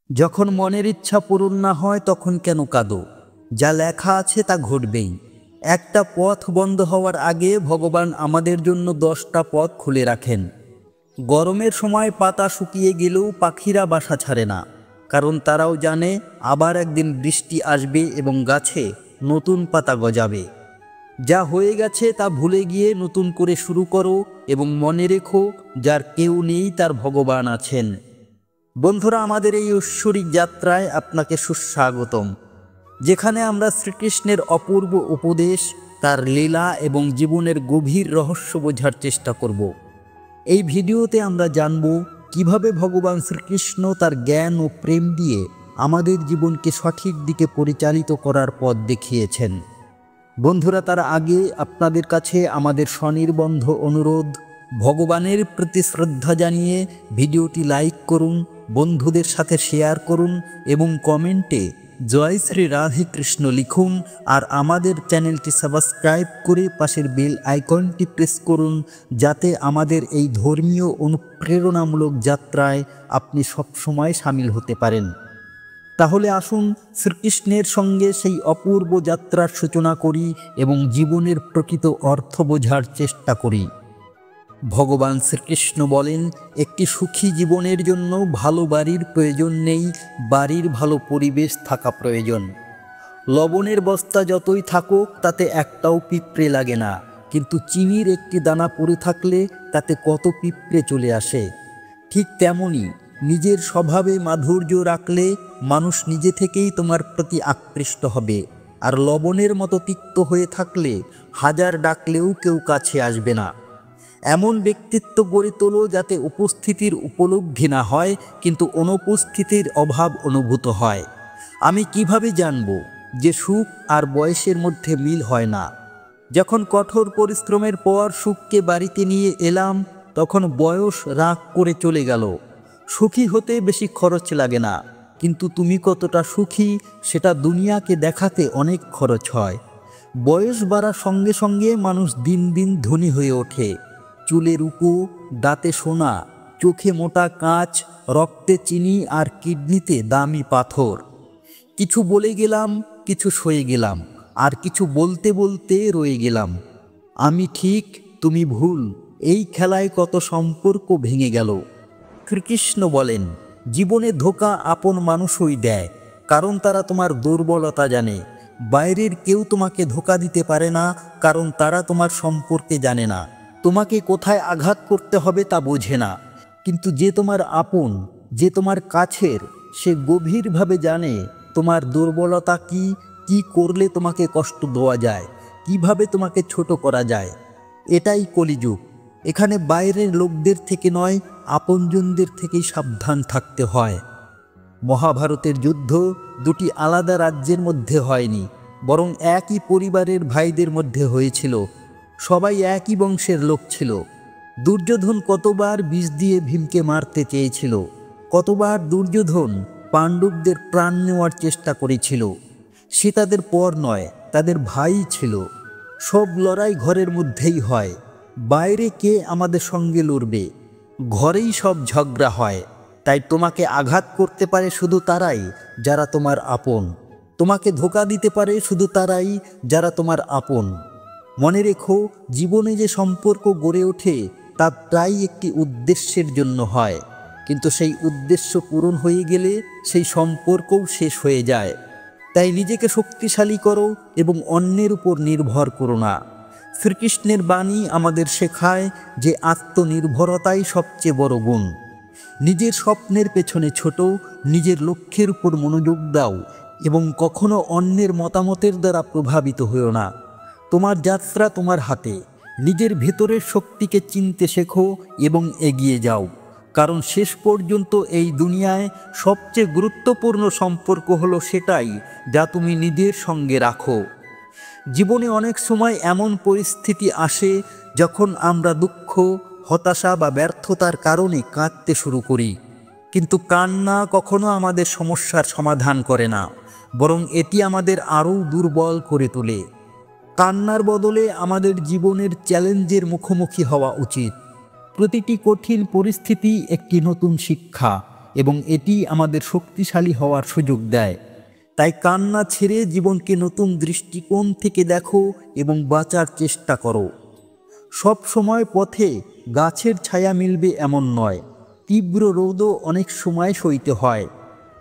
যখন মনের ইচ্ছা পূরণ না হয় তখন কেন কাঁদো? যা লেখা আছে তা ঘটবেই। একটা পথ বন্ধ হওয়ার আগে ভগবান আমাদের জন্য 10টা পথ খুলে রাখেন। গরমের সময় পাতা শুকিয়ে গেলেও পাখিরা বাসা ছাড়ে না, কারণ তারাও জানে আবার একদিন বৃষ্টি আসবে এবং গাছে নতুন পাতা গজাবে। যা হয়ে গেছে তা ভুলে গিয়ে নতুন করে শুরু করো এবং মনে রেখো, যার কেউ নেই তার ভগবান আছেন। বন্ধুরা, আমাদের এই ঐশ্বরিক যাত্রায় আপনাকে সুস্বাগতম, যেখানে আমরা শ্রীকৃষ্ণের অপূর্ব উপদেশ, তার লীলা এবং জীবনের গভীর রহস্য বোঝার চেষ্টা করব। এই ভিডিওতে আমরা জানব কিভাবে ভগবান শ্রীকৃষ্ণ তার জ্ঞান ও প্রেম দিয়ে আমাদের জীবনকে সঠিক দিকে পরিচালিত করার পথ দেখিয়েছেন। বন্ধুরা, তার আগে আপনাদের কাছে আমাদের স্বনির্বন্ধ অনুরোধ, ভগবানের প্রতি শ্রদ্ধা জানিয়ে ভিডিওটি লাইক করুন, বন্ধুদের সাথে শেয়ার করুন এবং কমেন্টে জয় শ্রী রাধে কৃষ্ণ লিখুন। আর আমাদের চ্যানেলটি সাবস্ক্রাইব করে পাশের বেল আইকনটি প্রেস করুন, যাতে আমাদের এই ধর্মীয় অনুপ্রেরণামূলক যাত্রায় আপনি সবসময় সামিল হতে পারেন। তাহলে আসুন শ্রীকৃষ্ণের সঙ্গে সেই অপূর্ব যাত্রার সূচনা করি এবং জীবনের প্রকৃত অর্থ বোঝার চেষ্টা করি। ভগবান শ্রীকৃষ্ণ বলেন, একটি সুখী জীবনের জন্য ভালো বাড়ির প্রয়োজন নেই, বাড়ির ভালো পরিবেশ থাকা প্রয়োজন। লবণের বস্তা যতই থাকুক তাতে একটাও পিঁপড়ে লাগে না, কিন্তু চিনির একটি দানা পড়ে থাকলে তাতে কত পিঁপড়ে চলে আসে। ঠিক তেমনি নিজের স্বভাবে মাধুর্য রাখলে মানুষ নিজে থেকেই তোমার প্রতি আকৃষ্ট হবে, আর লবণের মতো তিক্ত হয়ে থাকলে হাজার ডাকলেও কেউ কাছে আসবে না। এমন ব্যক্তিত্ব গড়ে তোলো যাতে উপস্থিতির উপলব্ধি না হয়, কিন্তু অনুপস্থিতির অভাব অনুভূত হয়। আমি কিভাবে জানব যে সুখ আর বয়সের মধ্যে মিল হয় না? যখন কঠোর পরিশ্রমের পর সুখকে বাড়িতে নিয়ে এলাম, তখন বয়স রাগ করে চলে গেল। সুখী হতে বেশি খরচ লাগে না, কিন্তু তুমি কতটা সুখী সেটা দুনিয়াকে দেখাতে অনেক খরচ হয়। বয়স বাড়ার সঙ্গে সঙ্গে মানুষ দিন দিন ধনী হয়ে ওঠে। চুলে রূপো, দাঁতে সোনা, চোখে মোটা কাঁচ, রক্তে চিনি আর কিডনিতে দামি পাথর। কিছু বলে গেলাম, কিছু সয়ে গেলাম, আর কিছু বলতে বলতে রয়ে গেলাম। আমি ঠিক, তুমি ভুল, এই খেলায় কত সম্পর্ক ভেঙে গেল। শ্রীকৃষ্ণ বলেন, জীবনে ধোঁকা আপন মানুষই দেয়, কারণ তারা তোমার দুর্বলতা জানে। বাইরের কেউ তোমাকে ধোঁকা দিতে পারে না, কারণ তারা তোমার সম্পর্কে জানে না। তোমাকে কোথায় আঘাত করতে হবে তা বোঝে না, কিন্তু যে তোমার আপন, যে তোমার কাছের, সে গভীরভাবে জানে তোমার দুর্বলতা কি, কি করলে তোমাকে কষ্ট দেওয়া যায়, কিভাবে তোমাকে ছোট করা যায়। এটাই কলিযুগ। এখানে বাইরের লোকদের থেকে নয়, আপনজনদের থেকেই সাবধান থাকতে হয়। মহাভারতের যুদ্ধ দুটি আলাদা রাজ্যের মধ্যে হয়নি, বরং একই পরিবারের ভাইদের মধ্যে হয়েছিল। সবাই একই বংশের লোক ছিল। দুর্যোধন কতবার বিষ দিয়ে ভীমকে মারতে চেয়েছিল, কতবার দুর্যোধন পাণ্ডবদের প্রাণ নেওয়ার চেষ্টা করেছিল। সে তাদের পর নয়, তাদের ভাই ছিল। সব লড়াই ঘরের মধ্যেই হয়। বাইরে কে আমাদের সঙ্গে লড়বে? ঘরেই সব ঝগড়া হয়। তাই তোমাকে আঘাত করতে পারে শুধু তারাই যারা তোমার আপন। তোমাকে ধোঁকা দিতে পারে শুধু তারাই যারা তোমার আপন। মনে রেখো, জীবনে যে সম্পর্ক গড়ে ওঠে তা প্রায় একটি উদ্দেশ্যের জন্য হয়, কিন্তু সেই উদ্দেশ্য পূরণ হয়ে গেলে সেই সম্পর্কও শেষ হয়ে যায়। তাই নিজেকে শক্তিশালী করো এবং অন্যের উপর নির্ভর করো না। শ্রীকৃষ্ণের বাণী আমাদের শেখায় যে আত্মনির্ভরতাই সবচেয়ে বড় গুণ। নিজের স্বপ্নের পেছনে ছোট, নিজের লক্ষ্যের উপর মনোযোগ দাও এবং কখনো অন্যের মতামতের দ্বারা প্রভাবিত হও না। তোমার যাত্রা তোমার হাতে। নিজের ভেতরের শক্তিকে চিনতে শেখো এবং এগিয়ে যাও, কারণ শেষ পর্যন্ত এই দুনিয়ায় সবচেয়ে গুরুত্বপূর্ণ সম্পর্ক হলো সেটাই যা তুমি নিজের সঙ্গে রাখো। জীবনে অনেক সময় এমন পরিস্থিতি আসে যখন আমরা দুঃখ, হতাশা বা ব্যর্থতার কারণে কাঁদতে শুরু করি, কিন্তু কান্না কখনো আমাদের সমস্যার সমাধান করে না, বরং এটি আমাদের আরও দুর্বল করে তোলে। কান্নার বদলে আমাদের জীবনের চ্যালেঞ্জের মুখোমুখি হওয়া উচিত। প্রতিটি কঠিন পরিস্থিতি একটি নতুন শিক্ষা। এবং এটি আমাদের শক্তিশালী হওয়ার সুযোগ দেয়। তাই কান্না ছেড়ে জীবনকে নতুন দৃষ্টিকোণ থেকে দেখো এবং বাঁচার চেষ্টা করো। সব সময় পথে গাছের ছায়া মিলবে এমন নয়, তীব্র রোদও অনেক সময় সইতে হয়।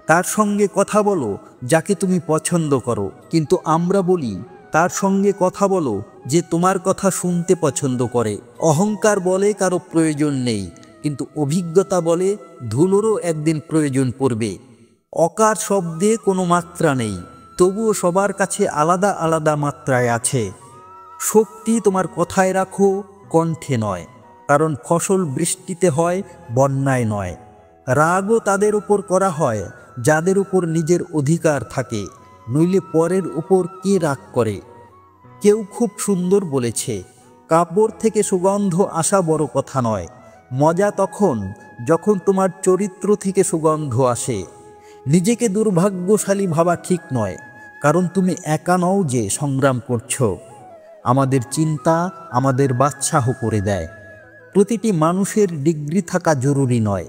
তার সঙ্গে কথা বলো যাকে তুমি পছন্দ করো, কিন্তু আমরা বলি তার সঙ্গে কথা বলো যে তোমার কথা শুনতে পছন্দ করে। অহংকার বলে কারো প্রয়োজন নেই, কিন্তু অভিজ্ঞতা বলে ধুলোরও একদিন প্রয়োজন পড়বে। অকার শব্দে কোনো মাত্রা নেই, তবুও সবার কাছে আলাদা আলাদা মাত্রায় আছে। শক্তি তোমার কথায় রাখো, কণ্ঠে নয়, কারণ ফসল বৃষ্টিতে হয়, বন্যায় নয়। রাগও তাদের উপর করা হয় যাদের উপর নিজের অধিকার থাকে, নইলে পরের উপর কে রাগ করে। কেউ খুব সুন্দর বলেছে, কাপড় থেকে সুগন্ধ আসা বড় কথা নয়, মজা তখন যখন তোমার চরিত্র থেকে সুগন্ধ আসে। নিজেকে দুর্ভাগ্যশালী ভাবা ঠিক নয়, কারণ তুমি একা নও যে সংগ্রাম করছো। আমাদের চিন্তা আমাদের বাদশাহ করে দেয়। প্রতিটি মানুষের ডিগ্রি থাকা জরুরি নয়।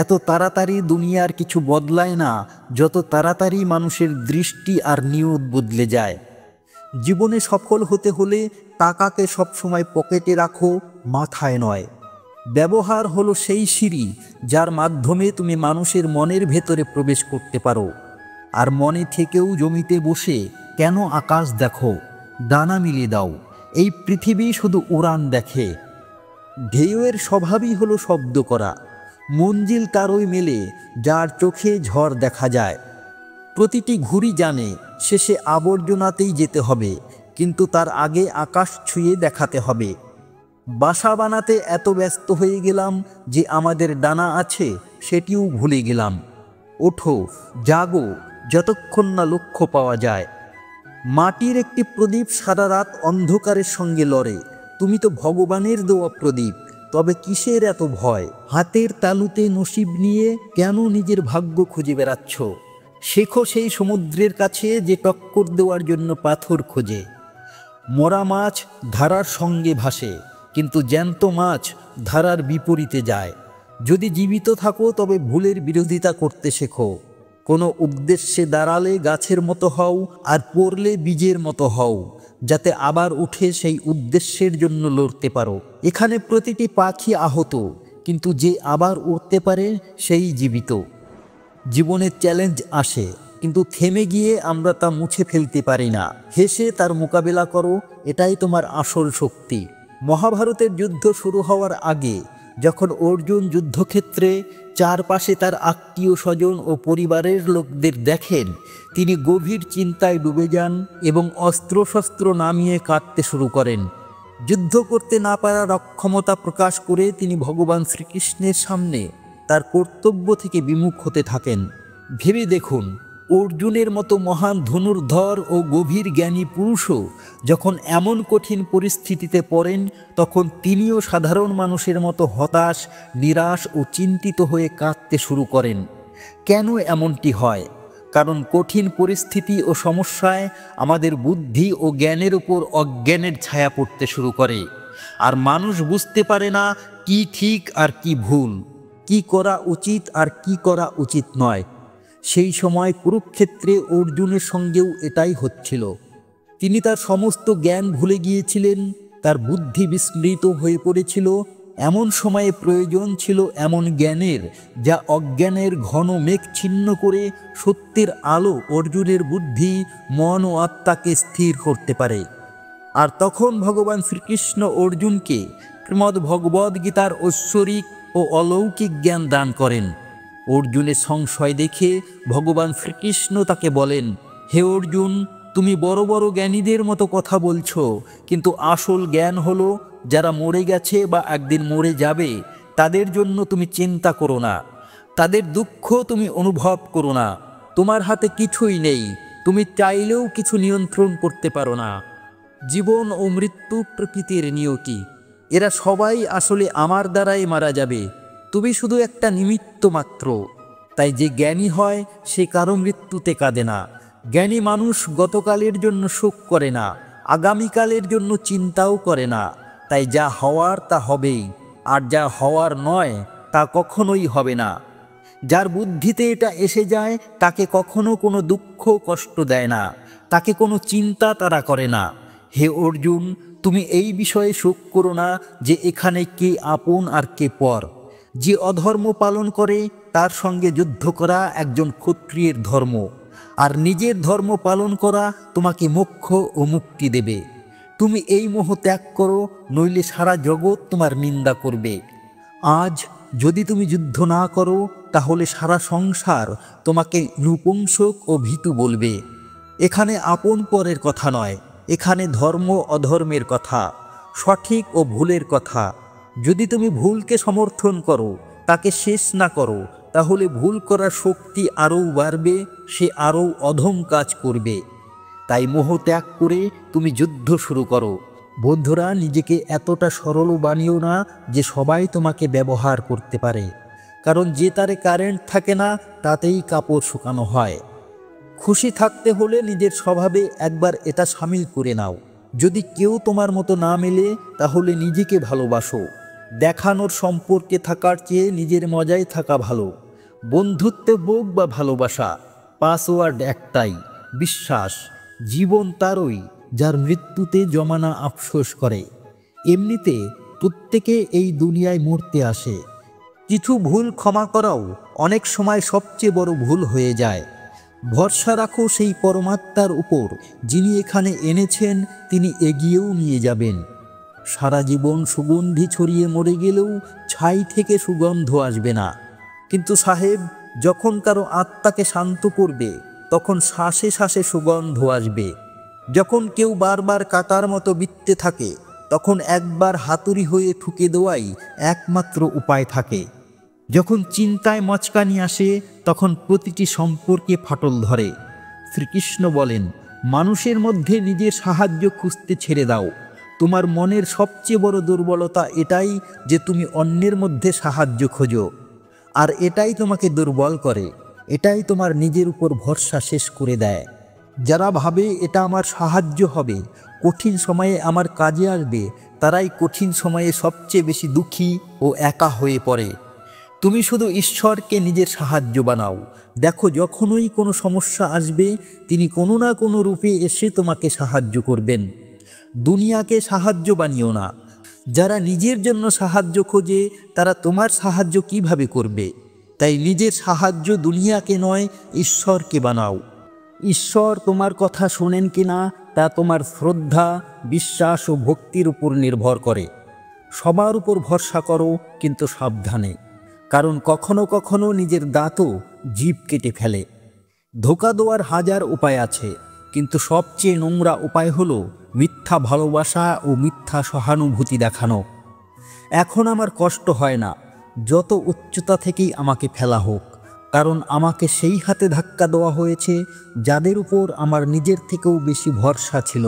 এত তাড়াতাড়ি দুনিয়ার কিছু বদলায় না যত তাড়াতাড়ি মানুষের দৃষ্টি আর নিয়ত বদলে যায়। জীবনে সফল হতে হলে টাকাকে সবসময় পকেটে রাখো, মাথায় নয়। ব্যবহার হলো সেই সিঁড়ি যার মাধ্যমে তুমি মানুষের মনের ভেতরে প্রবেশ করতে পারো। আর মনে থেকেও জমিতে বসে কেন আকাশ দেখো, ডানা মিলিয়ে দাও, এই পৃথিবী শুধু উড়ান দেখে। ঢেউয়ের স্বভাবই হলো শব্দ করা, মঞ্জিল তারই মেলে যার চোখে ঝড় দেখা যায়। প্রতিটি ঘুড়ি জানে শেষে আবর্জনাতেই যেতে হবে, কিন্তু তার আগে আকাশ ছুঁয়ে দেখাতে হবে। বাসা বানাতে এত ব্যস্ত হয়ে গেলাম যে আমাদের ডানা আছে সেটিও ভুলে গেলাম। ওঠো, জাগো, যতক্ষণ না লক্ষ্য পাওয়া যায়। মাটির একটি প্রদীপ সারা রাত অন্ধকারের সঙ্গে লড়ে, তুমি তো ভগবানের দেওয়া প্রদীপ, তবে কিসের এত ভয়? হাতের তালুতে নসিব নিয়ে কেন নিজের ভাগ্য খুঁজে বেড়াচ্ছ? শেখো সেই সমুদ্রের কাছে যে টক্কর দেওয়ার জন্য পাথর খোঁজে। মরা মাছ ধারার সঙ্গে ভাসে, কিন্তু জ্যান্ত মাছ ধারার বিপরীতে যায়। যদি জীবিত থাকো তবে ভুলের বিরোধিতা করতে শেখো। কোনো উদ্দেশ্যে দাঁড়ালে গাছের মতো হও, আর পড়লে বীজের মতো হও, যাতে আবার উঠে সেই উদ্দেশ্যের জন্য লড়তে পারো। এখানে প্রতিটি পাখি আহত, কিন্তু যে আবার উঠতে পারে সেই জীবিত। জীবনে চ্যালেঞ্জ আসে, কিন্তু থেমে গিয়ে আমরা তা মুছে ফেলতে পারি না। হেসে তার মোকাবেলা করো, এটাই তোমার আসল শক্তি। মহাভারতের যুদ্ধ শুরু হওয়ার আগে যখন অর্জুন যুদ্ধক্ষেত্রে চারপাশে তার আত্মীয় স্বজন ও পরিবারের লোকদের দেখেন, তিনি গভীর চিন্তায় ডুবে যান এবং অস্ত্রশস্ত্র নামিয়ে কাঁদতে শুরু করেন। যুদ্ধ করতে না পারার অক্ষমতা প্রকাশ করে তিনি ভগবান শ্রীকৃষ্ণের সামনে তার কর্তব্য থেকে বিমুখ হতে থাকেন। ভেবে দেখুন, অর্জুনের মতো মহান ধনুর্ধর ও গভীর জ্ঞানী পুরুষও যখন এমন কঠিন পরিস্থিতিতে পড়েন, তখন তিনিও সাধারণ মানুষের মতো হতাশ, নিরাশ ও চিন্তিত হয়ে কাঁদতে শুরু করেন। কেন এমনটি হয়? কারণ কঠিন পরিস্থিতি ও সমস্যায় আমাদের বুদ্ধি ও জ্ঞানের উপর অজ্ঞানের ছায়া পড়তে শুরু করে, আর মানুষ বুঝতে পারে না কি ঠিক আর কি ভুল, কি করা উচিত আর কি করা উচিত নয়। সেই সময় কুরুক্ষেত্রে অর্জুনের সঙ্গেও এটাই হচ্ছিল। তিনি তার সমস্ত জ্ঞান ভুলে গিয়েছিলেন, তার বুদ্ধি বিস্মৃত হয়ে পড়েছিল। এমন সময়ে প্রয়োজন ছিল এমন জ্ঞানের যা অজ্ঞানের ঘন মেঘ ছিন্ন করে সত্যের আলো অর্জুনের বুদ্ধি, মন ও আত্মাকে স্থির করতে পারে। আর তখন ভগবান শ্রীকৃষ্ণ অর্জুনকে শ্রীমদ্ ভগবদ্ গীতার ঐশ্বরিক ও অলৌকিক জ্ঞান দান করেন। অর্জুনের সংশয় দেখে ভগবান শ্রীকৃষ্ণ তাকে বলেন, হে অর্জুন, তুমি বড় বড় জ্ঞানীদের মতো কথা বলছো, কিন্তু আসল জ্ঞান হলো যারা মরে গেছে বা একদিন মরে যাবে তাদের জন্য তুমি চিন্তা করো না, তাদের দুঃখ তুমি অনুভব করো না। তোমার হাতে কিছুই নেই, তুমি চাইলেও কিছু নিয়ন্ত্রণ করতে পারো না। জীবন ও মৃত্যু প্রকৃতির নিয়তি, এরা সবাই আসলে আমার দ্বারাই মারা যাবে, তুমি শুধু একটা নিমিত্ত মাত্র। তাই যে জ্ঞানী হয় সে কারো মৃত্যুতে কাঁদে না। জ্ঞানী মানুষ গতকালের জন্য শোক করে না, আগামীকালের জন্য চিন্তাও করে না। তাই যা হওয়ার তা হবেই, আর যা হওয়ার নয় তা কখনোই হবে না। যার বুদ্ধিতে এটা এসে যায় তাকে কখনো কোনো দুঃখ কষ্ট দেয় না, তাকে কোনো চিন্তা তারা করে না। হে অর্জুন, তুমি এই বিষয়ে শোক করো না যে এখানে কে আপন আর কে পর। যে অধর্ম পালন করে তার সঙ্গে যুদ্ধ করা একজন ক্ষত্রিয়ের ধর্ম, আর নিজের ধর্ম পালন করা তোমাকে মোক্ষ ও মুক্তি দেবে। তুমি এই মোহ ত্যাগ করো, নইলে সারা জগৎ তোমার নিন্দা করবে। আজ যদি তুমি যুদ্ধ না করো তাহলে সারা সংসার তোমাকে নপুংসক ও ভীতু বলবে। এখানে আপন পরের কথা নয়, এখানে ধর্ম অধর্মের কথা, সঠিক ও ভুলের কথা। যদি তুমি ভুলকে সমর্থন করো, তাকে শেষ না করো, তাহলে ভুল করার শক্তি আরও বাড়বে, সে আরও অধম কাজ করবে। তাই মোহ ত্যাগ করে তুমি যুদ্ধ শুরু করো। বন্ধুরা, নিজেকে এতটা সরল বানিও না যে সবাই তোমাকে ব্যবহার করতে পারে, কারণ যে তারে কারেন্ট থাকে না তাতেই কাপড় শুকানো হয়। খুশি থাকতে হলে নিজের স্বভাবে একবার এটা সামিল করে নাও। যদি কেউ তোমার মতো না মেলে তাহলে নিজেকে ভালোবাসো। দেখানোর সম্পর্কে থাকার চেয়ে নিজের মজায় থাকা ভালো। বন্ধুত্বে হোক বা ভালোবাসা, পাসওয়ার্ড একটাই, বিশ্বাস। জীবন তারই যার মৃত্যুতে জমানা আফসোস করে। এমনিতে প্রত্যেকে এই দুনিয়ায় মরতে আসে। কিছু ভুল ক্ষমা করাও অনেক সময় সবচেয়ে বড় ভুল হয়ে যায়। ভরসা রাখো সেই পরমাত্মার উপর, যিনি এখানে এনেছেন তিনি এগিয়েও নিয়ে যাবেন। সারা জীবন সুগন্ধি ছড়িয়ে মরে গেলেও ছাই থেকে সুগন্ধ আসবে না। কিন্তু সাহেব, যখন কারো আত্মাকে শান্ত করবে তখন শ্বাসে শ্বাসে সুগন্ধ আসবে। যখন কেউ বারবার কাটার মতো বিত্তে থাকে তখন একবার হাতুড়ি হয়ে ঠুকে দেওয়াই একমাত্র উপায় থাকে। যখন চিন্তায় মচকানি আসে তখন প্রতিটি সম্পর্কে ফাটল ধরে। শ্রীকৃষ্ণ বলেন, মানুষের মধ্যে নিজের সাহায্য খুঁজতে ছেড়ে দাও। তোমার মনের সবচেয়ে বড় দুর্বলতা এটাই যে তুমি অন্যের মধ্যে সাহায্য খোঁজো, আর এটাই তোমাকে দুর্বল করে। এটাই তোমার নিজের উপর ভরসা শেষ করে দেয়। যারা ভাবে এটা আমার সাহায্য হবে, কঠিন সময়ে আমার কাজে আসবে, তারাই কঠিন সময়ে সবচেয়ে বেশি দুঃখী ও একা হয়ে পড়ে। তুমি শুধু ঈশ্বরকে নিজের সাহায্য বানাও। দেখো, যখনই কোনো সমস্যা আসবে তিনি কোনো না কোনো রূপে এসে তোমাকে সাহায্য করবেন। দুনিয়াকে সাহায্য বানিও না। যারা নিজের জন্য সাহায্য খোঁজে তারা তোমার সাহায্য কিভাবে করবে? তাই নিজের সাহায্য দুনিয়াকে নয়, ঈশ্বরকে বানাও। ঈশ্বর তোমার কথা শোনেন কিনা তা তোমার শ্রদ্ধা, বিশ্বাস ও ভক্তির উপর নির্ভর করে। সবার উপর ভরসা করো, কিন্তু সাবধানে, কারণ কখনো কখনো নিজের দাঁতও জিভ কেটে ফেলে। ধোঁকা দেওয়ার হাজার উপায় আছে, কিন্তু সবচেয়ে নোংরা উপায় হলো মিথ্যা ভালোবাসা ও মিথ্যা সহানুভূতি দেখানো। এখন আমার কষ্ট হয় না, যত উচ্চতা থেকেই আমাকে ফেলা হোক, কারণ আমাকে সেই হাতে ধাক্কা দেওয়া হয়েছে যাদের উপর আমার নিজের থেকেও বেশি ভরসা ছিল।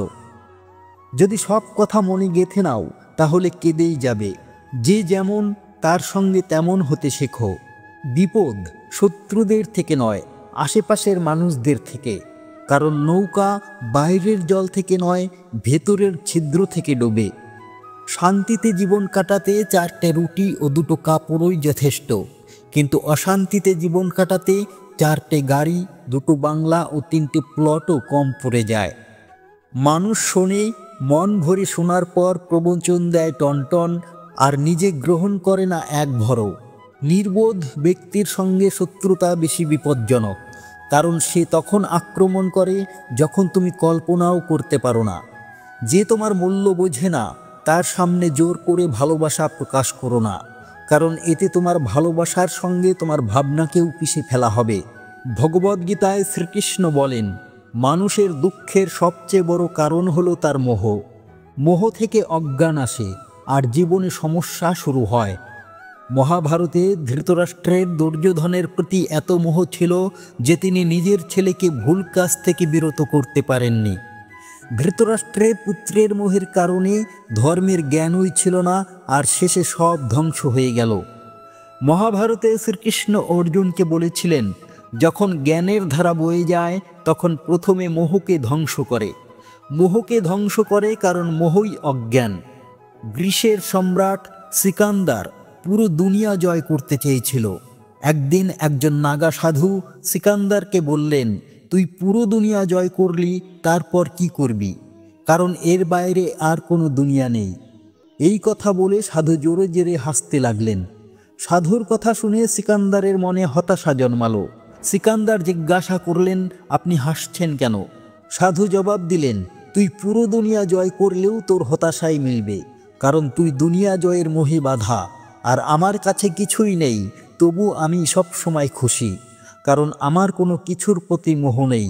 যদি সব কথা মনে গেঁথে নাও তাহলে কেঁদেই যাবে। যে যেমন তার সঙ্গে তেমন হতে শেখো। বিপদ শত্রুদের থেকে নয়, আশেপাশের মানুষদের থেকে। কারণ নৌকা বাইরের জল থেকে নয়, ভেতরের ছিদ্র থেকে ডোবে। শান্তিতে জীবন কাটাতে 4টে রুটি ও 2টো কাপড়ই যথেষ্ট, কিন্তু অশান্তিতে জীবন কাটাতে 4টে গাড়ি, 2টো বাংলা ও 3টে প্লটও কম পড়ে যায়। মানুষ শোনে, মন ভরে শোনার পর প্রবচন দেয় টনটন, আর নিজে গ্রহণ করে না এক ভরও। নির্বোধ ব্যক্তির সঙ্গে শত্রুতা বেশি বিপজ্জনক, কারণ সে তখন আক্রমণ করে যখন তুমি কল্পনাও করতে পারো না। যে তোমার মূল্য বোঝে না তার সামনে জোর করে ভালোবাসা প্রকাশ করো না, কারণ এতে তোমার ভালোবাসার সঙ্গে তোমার ভাবনাকেও পিষে ফেলা হবে। ভগবদ্গীতায় শ্রীকৃষ্ণ বলেন, মানুষের দুঃখের সবচেয়ে বড় কারণ হলো তার মোহ। মোহ থেকে অজ্ঞান আসে আর জীবনে সমস্যা শুরু হয়। মহাভারতে ধৃতরাষ্ট্রের দুর্যোধনের প্রতি এত মোহ ছিল যে তিনি নিজের ছেলেকে ভুল কাজ থেকে বিরত করতে পারেননি। ধৃতরাষ্ট্রের পুত্রের মোহের কারণে ধর্মের জ্ঞানই ছিল না, আর শেষে সব ধ্বংস হয়ে গেল। মহাভারতে শ্রীকৃষ্ণ অর্জুনকে বলেছিলেন, যখন জ্ঞানের ধারা বয়ে যায় তখন প্রথমে মোহকে ধ্বংস করে। মোহকে ধ্বংস করে কারণ মোহই অজ্ঞান। গ্রীসের সম্রাট সিকান্দার পুরো দুনিয়া জয় করতে চেয়েছিল। একদিন একজন নাগা সাধু সিকান্দারকে বললেন, তুই পুরো দুনিয়া জয় করলি, তারপর কি করবি? কারণ এর বাইরে আর কোনো দুনিয়া নেই। এই কথা বলে সাধু জোরে জোরে হাসতে লাগলেন। সাধুর কথা শুনে সিকান্দারের মনে হতাশা জন্মালো। সিকান্দার জিজ্ঞাসা করলেন, আপনি হাসছেন কেন? সাধু জবাব দিলেন, তুই পুরো দুনিয়া জয় করলেও তোর হতাশাই মিলবে, কারণ তুই দুনিয়া জয়ের মোহে বাঁধা। আর আমার কাছে কিছুই নেই, তবু আমি সব সময় খুশি, কারণ আমার কোনো কিছুর প্রতি মোহ নেই।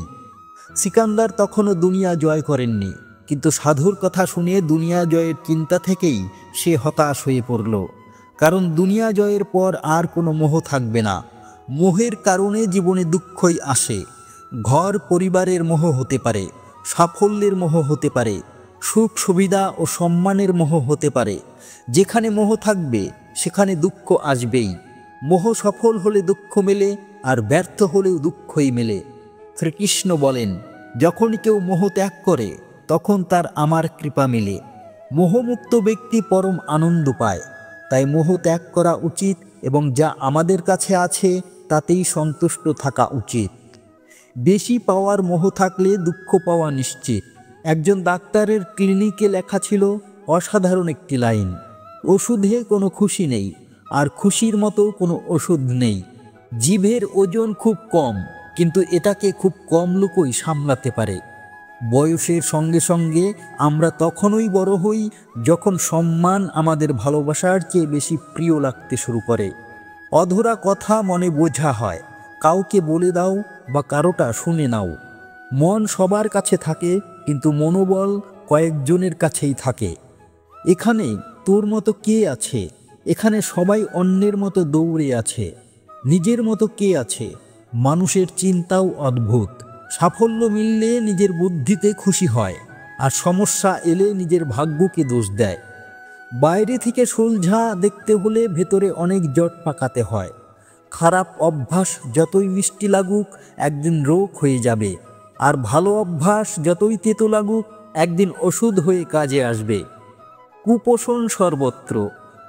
সিকান্দার তখনও দুনিয়া জয় করেননি, কিন্তু সাধুর কথা শুনে দুনিয়া জয়ের চিন্তা থেকেই সে হতাশ হয়ে পড়ল। কারণ দুনিয়া জয়ের পর আর কোনো মোহ থাকবে না। মোহের কারণে জীবনে দুঃখই আসে। ঘর পরিবারের মোহ হতে পারে, সাফল্যের মোহ হতে পারে, সুখ সুবিধা ও সম্মানের মোহ হতে পারে। যেখানে মোহ থাকবে সেখানে দুঃখ আসবেই। মোহ সফল হলে দুঃখ মেলে, আর ব্যর্থ হলেও দুঃখই মেলে। শ্রীকৃষ্ণ বলেন, যখন কেউ মোহ ত্যাগ করে তখন তার আমার কৃপা মেলে। মোহমুক্ত ব্যক্তি পরম আনন্দ পায়। তাই মোহ ত্যাগ করা উচিত এবং যা আমাদের কাছে আছে তাতেই সন্তুষ্ট থাকা উচিত। বেশি পাওয়ার মোহ থাকলে দুঃখ পাওয়া নিশ্চিত। একজন ডাক্তারের ক্লিনিকে লেখা ছিল অসাধারণ একটি লাইন, ওষুধে কোনো খুশি নেই, আর খুশির মতো কোনো ওষুধ নেই। জিভের ওজন খুব কম, কিন্তু এটাকে খুব কম লোকই সামলাতে পারে। বয়সের সঙ্গে সঙ্গে আমরা তখনই বড় হই যখন সম্মান আমাদের ভালোবাসার চেয়ে বেশি প্রিয় লাগতে শুরু করে। অধরা কথা মনে বোঝা হয়, কাউকে বলে দাও বা কারোটা শুনে নাও। মন সবার কাছে থাকে, কিন্তু মনোবল কয়েকজনের কাছেই থাকে। এখানে তোর মতো কে আছে? এখানে সবাই অন্যের মতো দৌড়ে আছে। নিজের মতো কে আছে? মানুষের চিন্তাও অদ্ভুত। সাফল্য মিললে নিজের বুদ্ধিতে খুশি হয়, আর সমস্যা এলে নিজের ভাগ্যকে দোষ দেয়। বাইরে থেকে সোজা দেখতে হলে ভেতরে অনেক জট পাকাতে হয়। খারাপ অভ্যাস যতই মিষ্টি লাগুক একদিন রোগ হয়ে যাবে, আর ভালো অভ্যাস যতই তেতো লাগুক একদিন ওষুধ হয়ে কাজে আসবে। কুপোষণ সর্বত্র,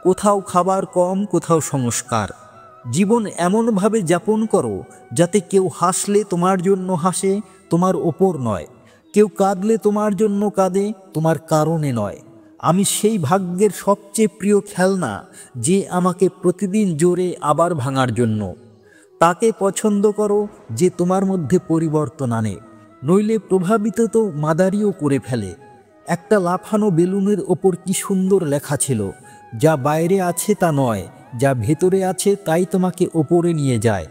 কোথাও খাবার কম, কোথাও সংস্কার। জীবন এমনভাবে যাপন করো যাতে কেউ হাসলে তোমার জন্য হাসে, তোমার ওপর নয়। কেউ কাঁদলে তোমার জন্য কাঁদে, তোমার কারণে নয়। আমি সেই ভাগ্যের সবচেয়ে প্রিয় খেলনা যে আমাকে প্রতিদিন জোরে আবার ভাঙার জন্য। তাকে পছন্দ করো যে তোমার মধ্যে পরিবর্তন আনে, নইলে প্রভাবিত তো মাদারিও করে ফেলে। একটা লাফানো বেলুনের ওপর কি সুন্দর লেখা ছিল, যা বাইরে আছে তা নয়, যা ভেতরে আছে তাই তোমাকে ওপরে নিয়ে যায়।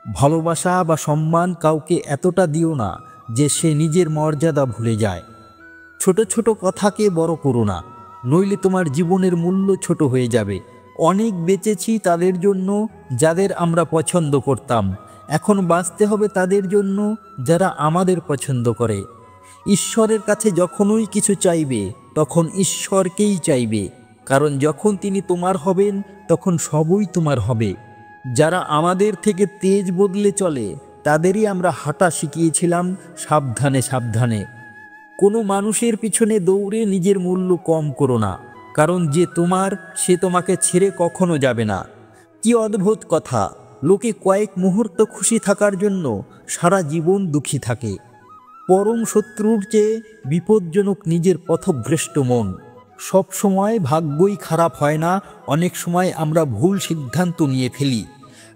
ভালোবাসা বা সম্মান কাউকে এতটা দিও না যে সে নিজের মর্যাদা ভুলে যায়। ছোট ছোট কথাকে বড় করো না, নইলে তোমার জীবনের মূল্য ছোট হয়ে যাবে। অনেক বেঁচেছি তাদের জন্য যাদের আমরা পছন্দ করতাম, এখন বাঁচতে হবে তাদের জন্য যারা আমাদের পছন্দ করে। ঈশ্বরের কাছে যখনই কিছু চাইবে তখন ঈশ্বরকেই চাইবে, কারণ যখন তিনি তোমার হবেন তখন সবই তোমার হবে। যারা আমাদের থেকে তেজ বদলে চলে তাদেরই আমরা হাঁটা শিখিয়েছিলাম সাবধানে সাবধানে। কোনো মানুষের পিছনে দৌড়ে নিজের মূল্য কম করো না, কারণ যে তোমার সে তোমাকে ছেড়ে কখনো যাবে না। কি অদ্ভুত কথা, লোকে কয়েক মুহূর্ত খুশি থাকার জন্য সারা জীবন দুঃখী থাকে। পরম শত্রুর চেয়ে বিপজ্জনক নিজের পথভ্রষ্ট মন। সব সময় ভাগ্যই খারাপ হয় না, অনেক সময় আমরা ভুল সিদ্ধান্ত নিয়ে ফেলি।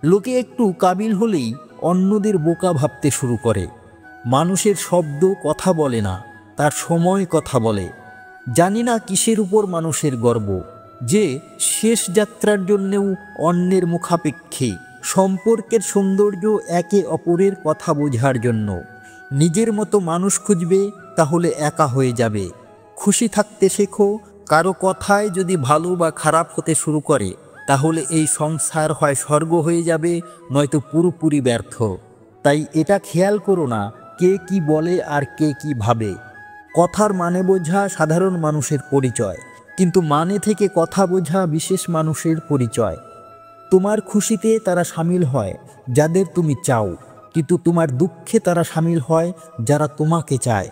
লোকে একটু কাবিল হলেই অন্যদের বোকা ভাবতে শুরু করে। মানুষের শব্দ কথা বলে না, তার সময় কথা বলে। জানি না কিসের উপর মানুষের গর্ব, যে শেষ যাত্রার জন্যেও অন্যের মুখাপেক্ষী। সম্পর্কের সৌন্দর্য একে অপরের কথা বোঝার জন্য। নিজের মতো মানুষ খুঁজবে, তাহলে একা হয়ে যাবে। খুশি থাকতে শেখো। কারো কথায় যদি ভালো বা খারাপ হতে শুরু করে তাহলে এই সংসার হয় স্বর্গ হয়ে যাবে, নয়তো পুরোপুরি ব্যর্থ। তাই এটা খেয়াল করো না কে কি বলে আর কে কি ভাবে। কথার মানে বোঝা সাধারণ মানুষের পরিচয়, কিন্তু মানে থেকে কথা বোঝা বিশেষ মানুষের পরিচয়। তোমার খুশিতে তারা সামিল হয় যাদের তুমি চাও, কিন্তু তোমার দুঃখে তারা সামিল হয় যারা তোমাকে চায়।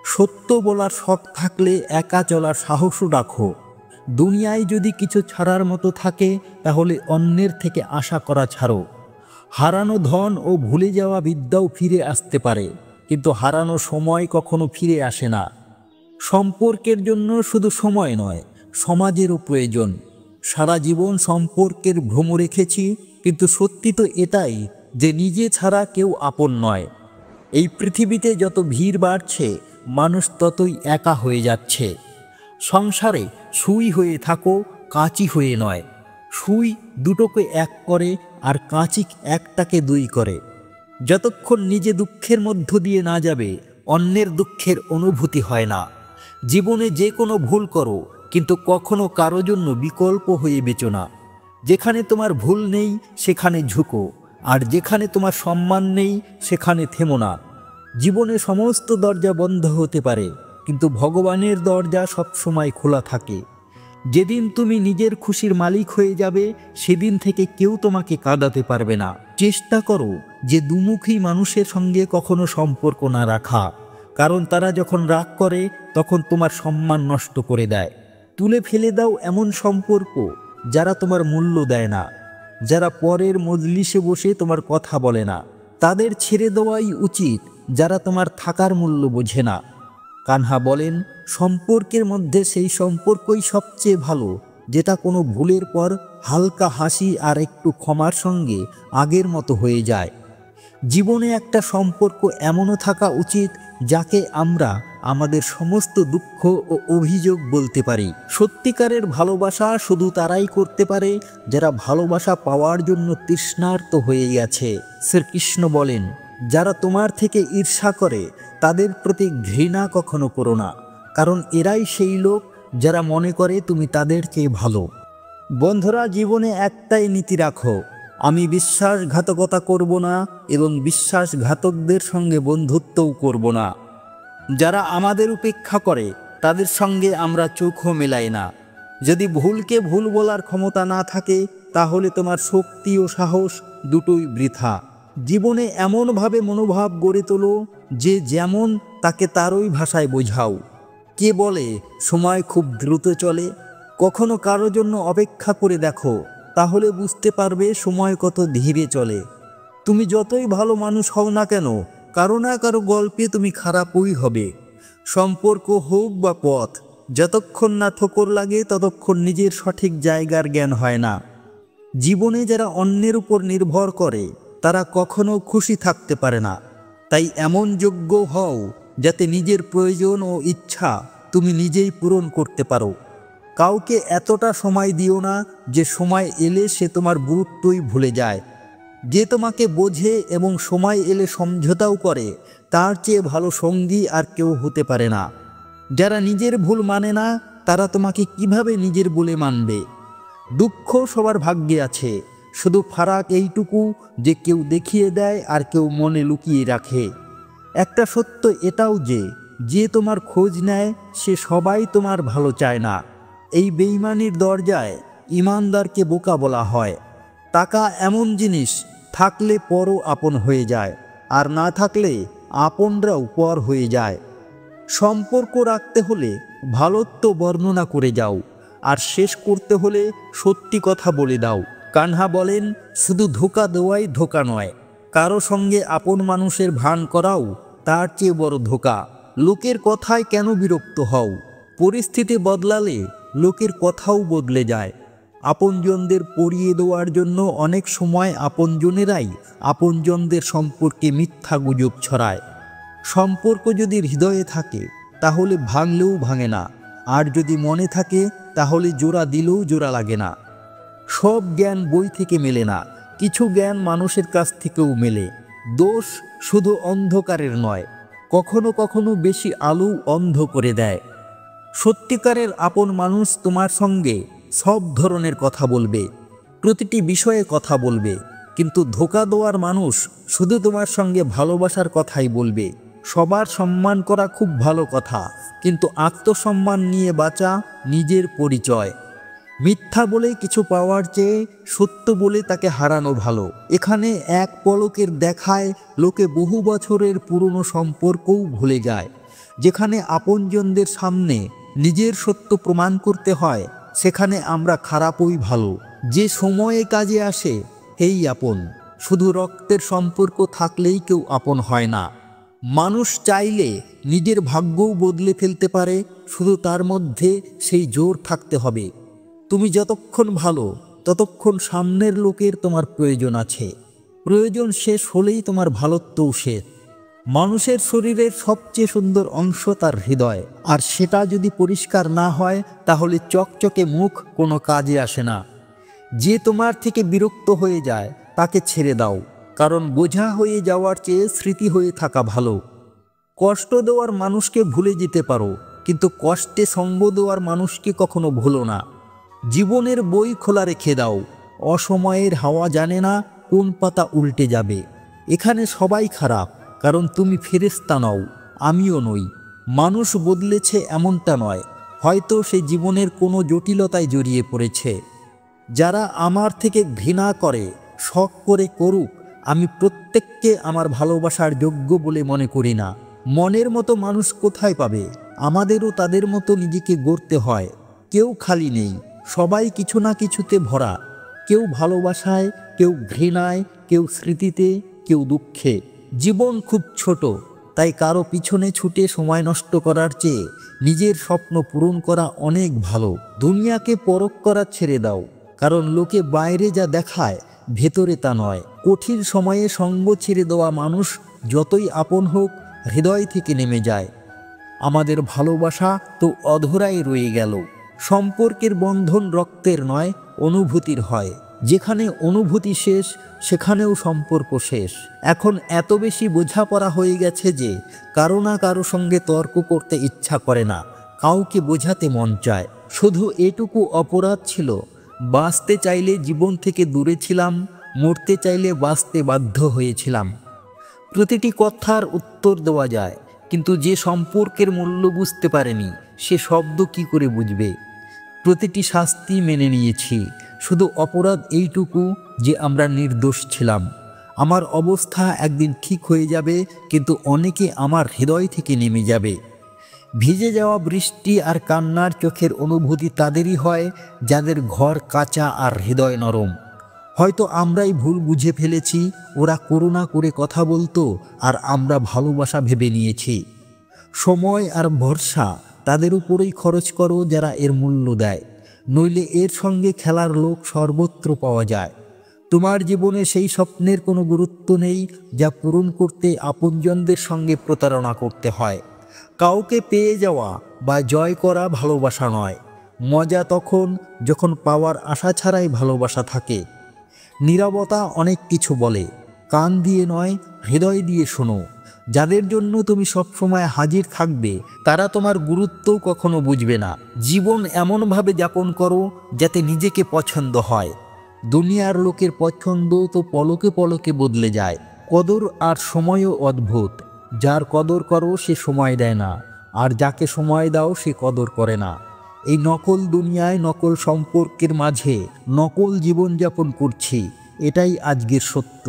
সত্য বলার শখ থাকলে একা চলার সাহসও রাখো। দুনিয়ায় যদি কিছু ছাড়ার মতো থাকে তাহলে অন্যের থেকে আশা করা ছাড়ো। হারানো ধন ও ভুলে যাওয়া বিদ্যাও ফিরে আসতে পারে, কিন্তু হারানো সময় কখনো ফিরে আসে না। সম্পর্কের জন্য শুধু সময় নয়, সমাজেরও প্রয়োজন। সারা জীবন সম্পর্কের ভ্রম রেখেছি, কিন্তু সত্যি তো এটাই যে নিজে ছাড়া কেউ আপন নয়। এই পৃথিবীতে যত ভিড় বাড়ছে, মানুষ ততই একা হয়ে যাচ্ছে। সংসারে সুই হয়ে থাকো, কাঁচি হয়ে নয়। সুই দুটোকে এক করে আর কাঁচি একটাকে দুই করে। যতক্ষণ নিজে দুঃখের মধ্য দিয়ে না যাবে, অন্যের দুঃখের অনুভূতি হয় না। জীবনে যে কোনো ভুল করো, কিন্তু কখনো কারো জন্য বিকল্প হয়ে বেচো না। যেখানে তোমার ভুল নেই সেখানে ঝুঁকো, আর যেখানে তোমার সম্মান নেই সেখানে থেমো না। জীবনে সমস্ত দরজা বন্ধ হতে পারে, কিন্তু ভগবানের দরজা সবসময় খোলা থাকে। যেদিন তুমি নিজের খুশির মালিক হয়ে যাবে, সেদিন থেকে কেউ তোমাকে কাঁদাতে পারবে না। চেষ্টা করো যে দুমুখী মানুষের সঙ্গে কখনো সম্পর্ক না রাখা, কারণ তারা যখন রাগ করে তখন তোমার সম্মান নষ্ট করে দেয়। তুলে ফেলে দাও এমন সম্পর্ক যারা তোমার মূল্য দেয় না, যারা পরের মজলিসে বসে তোমার কথা বলে না। তাদের ছেড়ে দেওয়াই উচিত যারা তোমার থাকার মূল্য বোঝে না। কানহা বলেন, সম্পর্কের মধ্যে সেই সম্পর্কই সবচেয়ে ভালো যেটা কোনো ভুলের পর হালকা হাসি আর একটু ক্ষমার সঙ্গে আগের মতো হয়ে যায়। জীবনে একটা সম্পর্ক এমনও থাকা উচিত যাকে আমরা আমাদের সমস্ত দুঃখ ও অভিযোগ বলতে পারি। সত্যিকারের ভালোবাসা শুধু তারাই করতে পারে যারা ভালোবাসা পাওয়ার জন্য তৃষ্ণার্ত হয়ে গেছে। শ্রীকৃষ্ণ বলেন, যারা তোমার থেকে ঈর্ষা করে তাদের প্রতি ঘৃণা কখনো করো না, কারণ এরাই সেই লোক যারা মনে করে তুমি তাদের চেয়ে ভালো। বন্ধুরা, জীবনে একটাই নীতি রাখো, আমি বিশ্বাসঘাতকতা করব না এবং বিশ্বাসঘাতকদের সঙ্গে বন্ধুত্বও করব না। যারা আমাদের উপেক্ষা করে তাদের সঙ্গে আমরা চোখও মেলাই না। যদি ভুলকে ভুল বলার ক্ষমতা না থাকে, তাহলে তোমার শক্তি ও সাহস দুটোই বৃথা। জীবনে এমনভাবে মনোভাব গড়ে তোলো যে যেমন তাকে তারই ভাষায় বোঝাও। কে বলে সময় খুব দ্রুত চলে? কখনো কারো জন্য অপেক্ষা করে দেখো, তাহলে বুঝতে পারবে সময় কত ধীরে চলে। তুমি যতই ভালো মানুষ হও না কেন, কারো না কারো গল্পে তুমি খারাপই হবে। সম্পর্ক হোক বা পথ, যতক্ষণ না ঠোকর লাগে ততক্ষণ নিজের সঠিক জায়গার জ্ঞান হয় না। জীবনে যারা অন্যের উপর নির্ভর করে তারা কখনো খুশি থাকতে পারে না। তাই এমন যোগ্য হও যাতে নিজের প্রয়োজন ও ইচ্ছা তুমি নিজেই পূরণ করতে পারো। কাউকে এতটা সময় দিও না যে সময় এলে সে তোমার গুরুত্বই ভুলে যায়। যে তোমাকে বোঝে এবং সময় এলে সমঝোতাও করে, তার চেয়ে ভালো সঙ্গী আর কেউ হতে পারে না। যারা নিজের ভুল মানে না, তারা তোমাকে কিভাবে নিজের বলে মানবে? দুঃখ সবার ভাগ্যে আছে, শুধু ফারাক এইটুকু যে কেউ দেখিয়ে দেয় আর কেউ মনে লুকিয়ে রাখে। একটা সত্য এটাও যে তোমার খোঁজ নেয় সে সবাই তোমার ভালো চায় না। এই বেঈমানির দরজায় ইমানদারকে বোকা বলা হয়। টাকা এমন জিনিস, থাকলে পরও আপন হয়ে যায়, আর না থাকলে আপনরাও পর হয়ে যায়। সম্পর্ক রাখতে হলে ভালোত্ব বর্ণনা করে যাও, আর শেষ করতে হলে সত্যি কথা বলে দাও। কানহা বলেন, শুধু ধোঁকা দেওয়াই ধোঁকা নয়, কারো সঙ্গে আপন মানুষের ভান করাও তার চেয়ে বড় ধোঁকা। লোকের কথায় কেন বিরক্ত হও? পরিস্থিতি বদলালে লোকের কথাও বদলে যায়। আপনজনদের পরিয়ে দেওয়ার জন্য অনেক সময় আপনজনেরাই আপনজনদের সম্পর্কে মিথ্যা গুজব ছড়ায়। সম্পর্ক যদি হৃদয়ে থাকে তাহলে ভাঙলেও ভাঙে না, আর যদি মনে থাকে তাহলে জোড়া দিলেও জোড়া লাগে না। সব জ্ঞান বই থেকে মেলে না, কিছু জ্ঞান মানুষের কাছ থেকেও মেলে। দোষ শুধু অন্ধকারের নয়, কখনো কখনো বেশি আলো অন্ধ করে দেয়। সত্যিকারের আপন মানুষ তোমার সঙ্গে সব ধরনের কথা বলবে, প্রতিটি বিষয়ে কথা বলবে, কিন্তু ধোঁকা দেওয়ার মানুষ শুধু তোমার সঙ্গে ভালোবাসার কথাই বলবে। সবার সম্মান করা খুব ভালো কথা, কিন্তু আত্মসম্মান নিয়ে বাঁচা নিজের পরিচয়। মিথ্যা বলে কিছু পাওয়ার চেয়ে সত্য বলে তাকে হারানো ভালো। এখানে এক পলকের দেখায় লোকে বহু বছরের পুরনো সম্পর্কও ভুলে যায়। যেখানে আপনজনদের সামনে নিজের সত্য প্রমাণ করতে হয়, সেখানে আমরা খারাপই ভালো। যে সময়ে কাজে আসে এই আপন। শুধু রক্তের সম্পর্ক থাকলেই কেউ আপন হয় না। মানুষ চাইলে নিজের ভাগ্যও বদলে ফেলতে পারে, শুধু তার মধ্যে সেই জোর থাকতে হবে। তুমি যতক্ষণ ভালো ততক্ষণ সামনের লোকের তোমার প্রয়োজন আছে। প্রয়োজন শেষ হলেই তোমার ভালোত্বও শেষ। মানুষের শরীরের সবচেয়ে সুন্দর অংশ তার হৃদয়, আর সেটা যদি পরিষ্কার না হয় তাহলে চকচকে মুখ কোনো কাজে আসে না। যে তোমার থেকে বিরক্ত হয়ে যায় তাকে ছেড়ে দাও, কারণ বোঝা হয়ে যাওয়ার চেয়ে স্মৃতি হয়ে থাকা ভালো। কষ্ট দেওয়ার মানুষকে ভুলে যেতে পারো, কিন্তু কষ্টে সঙ্গ দেওয়ার মানুষকে কখনো ভুলো না। জীবনের বই খোলা রেখে দাও, অসময়ের হাওয়া জানে না কোন পাতা উল্টে যাবে। এখানে সবাই খারাপ, কারণ তুমি ফেরেশতা নও, আমিও নই। মানুষ বদলেছে এমনটা নয়, হয়তো সে জীবনের কোনো জটিলতায় জড়িয়ে পড়েছে। যারা আমার থেকে ঘৃণা করে শখ করে করুক, আমি প্রত্যেককে আমার ভালোবাসার যোগ্য বলে মনে করি না। মনের মতো মানুষ কোথায় পাবে? আমাদেরও তাদের মতো নিজেকে গড়তে হয়। কেউ খালি নেই, সবাই কিছু না কিছুতে ভরা। কেউ ভালোবাসায়, কেউ ঘৃণায়, কেউ স্মৃতিতে, কেউ দুঃখে। জীবন খুব ছোট, তাই কারো পিছনে ছুটে সময় নষ্ট করার চেয়ে নিজের স্বপ্ন পূরণ করা অনেক ভালো। দুনিয়াকে পরখ করা ছেড়ে দাও, কারণ লোকে বাইরে যা দেখায় ভেতরে তা নয়। কঠিন সময়ে সঙ্গ ছেড়ে দেওয়া মানুষ যতই আপন হোক, হৃদয় থেকে নেমে যায়। আমাদের ভালোবাসা তো অধরাই রয়ে গেল। সম্পর্কের বন্ধন রক্তের নয়, অনুভূতির হয়। যেখানে অনুভূতি শেষ, সেখানেও সম্পর্ক শেষ। এখন এত বেশি বোঝাপড়া হয়ে গেছে যে কারো না কারো সঙ্গে তর্ক করতে ইচ্ছা করে না, কাউকে বোঝাতে মন চায়। শুধু এটুকু অপরাধ ছিল, বাঁচতে চাইলে জীবন থেকে দূরে ছিলাম, মরতে চাইলে বাঁচতে বাধ্য হয়েছিলাম। প্রতিটি কথার উত্তর দেওয়া যায়, কিন্তু যে সম্পর্কের মূল্য বুঝতে পারেনি সে শব্দ কি করে বুঝবে? প্রতিটি শাস্তি মেনে নিয়েছি, শুধু অপরাধ এইটুকু যে আমরা নির্দোষ ছিলাম। আমার অবস্থা একদিন ঠিক হয়ে যাবে, কিন্তু অনেকে আমার হৃদয় থেকে নেমে যাবে। ভিজে যাওয়া বৃষ্টি আর কান্নার চোখের অনুভূতি তাদেরই হয় যাদের ঘর কাঁচা আর হৃদয় নরম। হয়তো আমরাই ভুল বুঝে ফেলেছি, ওরা করুণা করে কথা বলতো আর আমরা ভালোবাসা ভেবে নিয়েছি। সময় আর ভরসা তাদের উপরেই খরচ করো যারা এর মূল্য দেয়, নইলে এর সঙ্গে খেলার লোক সর্বত্র পাওয়া যায়। তোমার জীবনে সেই স্বপ্নের কোনো গুরুত্ব নেই যা পূরণ করতে আপনজনদের সঙ্গে প্রতারণা করতে হয়। কাউকে পেয়ে যাওয়া বা জয় করা ভালোবাসা নয়। মজা তখন যখন পাওয়ার আশা ছাড়াই ভালোবাসা থাকে। নীরবতা অনেক কিছু বলে, কান দিয়ে নয়, হৃদয় দিয়ে শোনো। যাদের জন্য তুমি সবসময় হাজির থাকবে তারা তোমার গুরুত্বও কখনো বুঝবে না। জীবন এমনভাবে যাপন করো যাতে নিজেকে পছন্দ হয়। দুনিয়ার লোকের পছন্দ তো পলকে পলকে বদলে যায়। কদর আর সময়ও অদ্ভুত। যার কদর করো সে সময় দেয় না, আর যাকে সময় দাও সে কদর করে না। এই নকল দুনিয়ায়, নকল সম্পর্কের মাঝে নকল জীবনযাপন করছি, এটাই আজকের সত্য।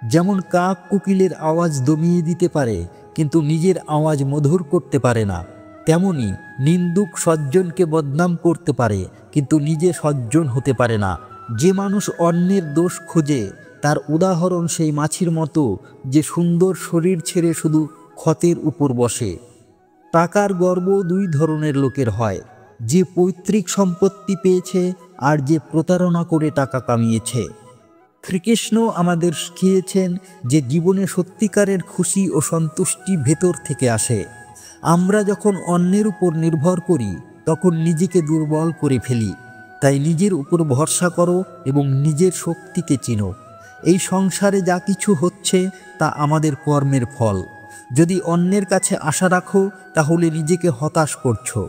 যেমন কাক কোকিলের আওয়াজ দমিয়ে দিতে পারে, কিন্তু নিজের আওয়াজ মধুর করতে পারে না, তেমনি নিন্দুক সজ্জনকে বদনাম করতে পারে, কিন্তু নিজে সজ্জন হতে পারে না। যে মানুষ অন্যের দোষ খোঁজে তার উদাহরণ সেই মাছির মতো যে সুন্দর শরীর ছেড়ে শুধু ক্ষতের উপর বসে। টাকার গর্ব দুই ধরনের লোকের হয়, যে পৈতৃক সম্পত্তি পেয়েছে আর যে প্রতারণা করে টাকা কামিয়েছে। শ্রীকৃষ্ণ আমাদের শিখিয়েছেন যে জীবনে সত্যিকারের খুশি ও সন্তুষ্টি ভেতর থেকে আসে। আমরা যখন অন্যের উপর নির্ভর করি তখন নিজেকে দুর্বল করে ফেলি। তাই নিজের উপর ভরসা করো এবং নিজের শক্তিকে চিনো। এই সংসারে যা কিছু হচ্ছে তা আমাদের কর্মের ফল। যদি অন্যের কাছে আশা রাখো তাহলে নিজেকে হতাশ করছো।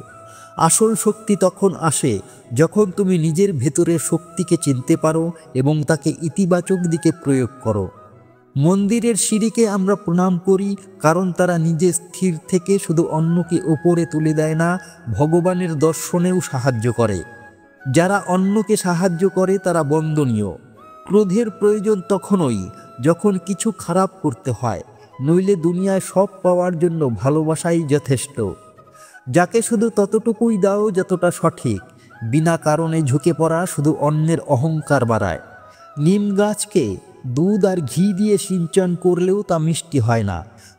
আসল শক্তি তখন আসে যখন তুমি নিজের ভেতরের শক্তিকে চিনতে পারো এবং তাকে ইতিবাচক দিকে প্রয়োগ করো। মন্দিরের সিঁড়িকে আমরা প্রণাম করি কারণ তারা নিজে স্থির থেকে শুধু অন্যকে ওপরে তুলে দেয় না, ভগবানের দর্শনেও সাহায্য করে। যারা অন্যকে সাহায্য করে তারা বন্দনীয়। ক্রোধের প্রয়োজন তখনই যখন কিছু খারাপ করতে হয়, নইলে দুনিয়ায় সব পাওয়ার জন্য ভালোবাসাই যথেষ্ট। যাকে শুধু ততটুকুই দাও যতটা সঠিক, বিনা কারণে ঝুঁকে পড়া শুধু অন্যের অহংকার বাড়ায়। নিম গাছকে দুধ আর ঘি দিয়ে সিঞ্চন করলেও তা মিষ্টি হয় না।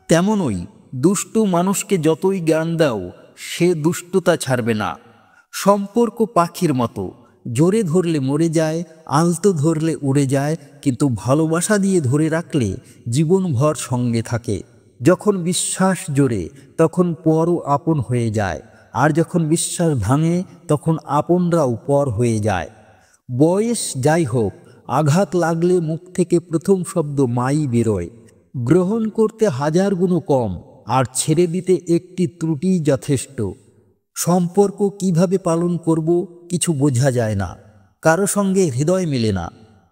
তেমনই দুষ্টু মানুষকে যতই জ্ঞান দাও, সে দুষ্টতা ছাড়বে না। সম্পর্ক পাখির মতো, জোরে ধরলে মরে যায়, আলতো ধরলে উড়ে যায়, কিন্তু ভালোবাসা দিয়ে ধরে রাখলে জীবনভর সঙ্গে থাকে। যখন বিশ্বাস জোরে, তখন পরও আপন হয়ে যায়, আর যখন বিশ্বাস ভাঙে, তখন আপনরাও পর হয়ে যায়। বয়স যাই হোক, আঘাত লাগলে মুখ থেকে প্রথম শব্দ মাই বেরোয়। গ্রহণ করতে হাজার গুণ কম, আর ছেড়ে দিতে একটি ত্রুটিই যথেষ্ট। সম্পর্ক কিভাবে পালন করব কিছু বোঝা যায় না। কারো সঙ্গে হৃদয় মেলে না,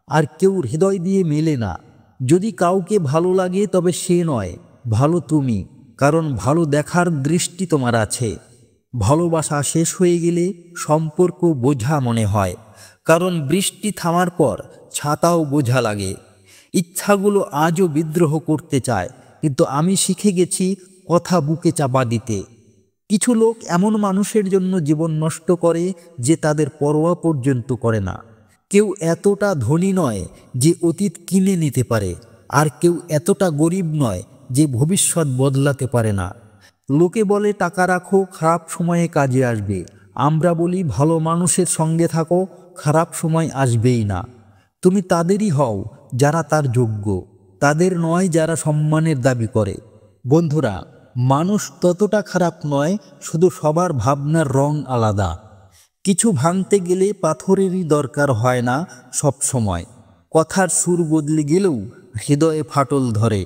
আর কেউ হৃদয় দিয়ে মেলে না। যদি কাউকে ভালো লাগে তবে সে নয়, ভালো তুমি, কারণ ভালো দেখার দৃষ্টি তোমার আছে। ভালোবাসা শেষ হয়ে গেলে সম্পর্ক বোঝা মনে হয়, কারণ বৃষ্টি থামার পর ছাতাও বোঝা লাগে। ইচ্ছাগুলো আজও বিদ্রোহ করতে চায়, কিন্তু আমি শিখে গেছি কথা বুকে চাপা দিতে। কিছু লোক এমন মানুষের জন্য জীবন নষ্ট করে যে তাদের পরোয়া পর্যন্ত করে না। কেউ এতটা ধনী নয় যে অতীত কিনে নিতে পারে, আর কেউ এতটা গরিব নয় যে ভবিষ্যৎ বদলাতে পারে না। লোকে বলে টাকা রাখো, খারাপ সময়ে কাজে আসবে। আমরা বলি ভালো মানুষের সঙ্গে থাকো, খারাপ সময় আসবেই না। তুমি তাদেরই হও যারা তার যোগ্য, তাদের নয় যারা সম্মানের দাবি করে। বন্ধুরা, মানুষ ততটা খারাপ নয়, শুধু সবার ভাবনার রং আলাদা। কিছু ভাঙতে গেলে পাথরেরই দরকার হয় না সব সময়। কথার সুর বদলে গেলেও হৃদয়ে ফাটল ধরে,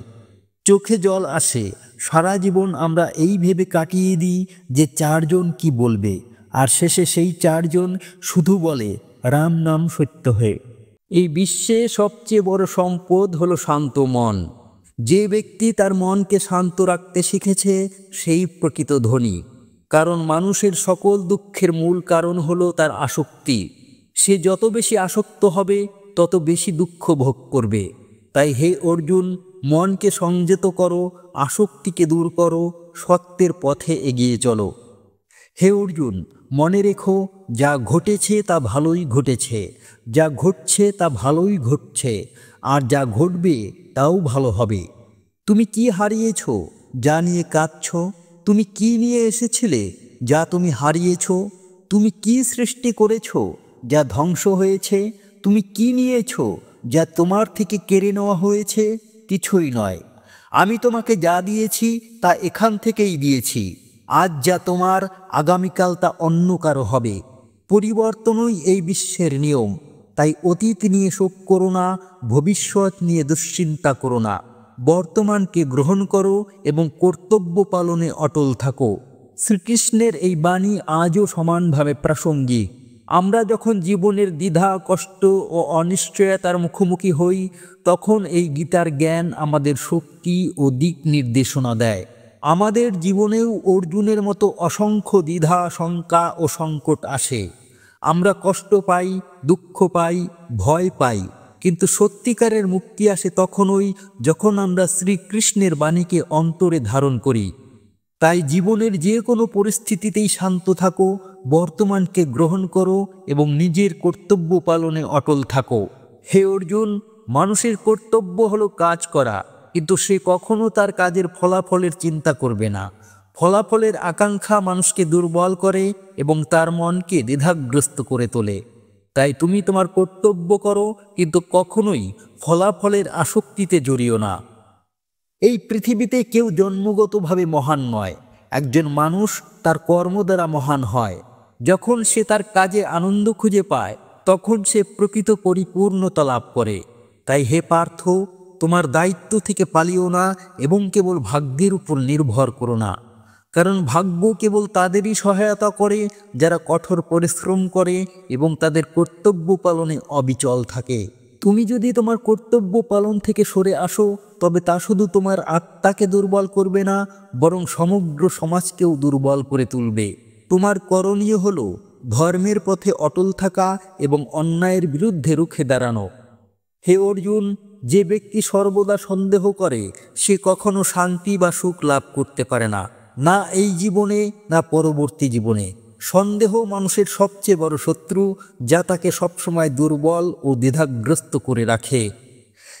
চোখে জল আসে। সারা জীবন আমরা এই ভেবে কাটিয়ে দিই যে চারজন কি বলবে, আর শেষে সেই চারজন শুধু বলে রাম নাম সত্য হয়ে। এই বিশ্বে সবচেয়ে বড় সম্পদ হলো শান্ত মন। যে ব্যক্তি তার মনকে শান্ত রাখতে শিখেছে সেই প্রকৃত ধনী, কারণ মানুষের সকল দুঃখের মূল কারণ হলো তার আসক্তি। সে যত বেশি আসক্ত হবে তত বেশি দুঃখ ভোগ করবে। তাই হে অর্জুন, মনকে সংযত করো, আসক্তিকে দূর করো, সত্যের পথে এগিয়ে চলো। হে অর্জুন, মনে রেখো, যা ঘটেছে তা ভালোই ঘটেছে, যা ঘটছে তা ভালোই ঘটছে, আর যা ঘটবে তাও ভালো হবে। তুমি কি হারিয়েছ যা নিয়ে কাঁদছ? তুমি কি নিয়ে এসেছিলে যা তুমি হারিয়েছ? তুমি কি সৃষ্টি করেছ যা ধ্বংস হয়েছে? তুমি কি নিয়েছ যা তোমার থেকে কেড়ে নেওয়া হয়েছে? কিছুই নয়। আমি তোমাকে যা দিয়েছি তা এখান থেকেই দিয়েছি। আজ যা তোমার, আগামীকাল তা অন্য কারো হবে। পরিবর্তনই এই বিশ্বের নিয়ম। তাই অতীত নিয়ে শোক করো না, ভবিষ্যৎ নিয়ে দুশ্চিন্তা করো না। বর্তমানকে গ্রহণ করো এবং কর্তব্য পালনে অটল থাকো। শ্রীকৃষ্ণের এই বাণী আজও সমানভাবে প্রাসঙ্গিক। আমরা যখন জীবনের দ্বিধা, কষ্ট ও অনিশ্চয়তার মুখোমুখি হই, তখন এই গীতার জ্ঞান আমাদের শক্তি ও দিক নির্দেশনা দেয়। আমাদের জীবনেও অর্জুনের মতো অসংখ্য দ্বিধা, শঙ্কা ও সংকট আসে। আমরা কষ্ট পাই, দুঃখ পাই, ভয় পাই, কিন্তু সত্যিকারের মুক্তি আসে তখনই যখন আমরা শ্রীকৃষ্ণের বাণীকে অন্তরে ধারণ করি। তাই জীবনের যে কোনো পরিস্থিতিতেই শান্ত থাকো, বর্তমানকে গ্রহণ করো এবং নিজের কর্তব্য পালনে অটল থাকো। হে অর্জুন, মানুষের কর্তব্য হলো কাজ করা, কিন্তু সে কখনো তার কাজের ফলাফলের চিন্তা করবে না। ফলাফলের আকাঙ্ক্ষা মানুষকে দুর্বল করে এবং তার মনকে দ্বিধাগ্রস্ত করে তোলে। তাই তুমি তোমার কর্তব্য করো, কিন্তু কখনোই ফলাফলের আসক্তিতে জড়িও না। এই পৃথিবীতে কেউ জন্মগতভাবে মহান নয়। একজন মানুষ তার কর্ম দ্বারা মহান হয়। যখন সে তার কাজে আনন্দ খুঁজে পায়, তখন সে প্রকৃত পরিপূর্ণতা লাভ করে। তাই হে পার্থ, তোমার দায়িত্ব থেকে পালিও না এবং কেবল ভাগ্যের উপর নির্ভর করো না, কারণ ভাগ্য কেবল তাদেরই সহায়তা করে যারা কঠোর পরিশ্রম করে এবং তাদের কর্তব্য পালনে অবিচল থাকে। তুমি যদি তোমার কর্তব্য পালন থেকে সরে আসো, তবে তা শুধু তোমার আত্মাকে দুর্বল করবে না, বরং সমগ্র সমাজকেও দুর্বল করে তুলবে। তোমার করণীয় হলো ধর্মের পথে অটল থাকা এবং অন্যায়ের বিরুদ্ধে রুখে দাঁড়ানো। হে অর্জুন, যে ব্যক্তি সর্বদা সন্দেহ করে সে কখনো শান্তি বা সুখ লাভ করতে পারে না, না এই জীবনে না পরবর্তী জীবনে। সন্দেহ মানুষের সবচেয়ে বড় শত্রু, যা তাকে সবসময় দুর্বল ও দ্বিধাগ্রস্ত করে রাখে।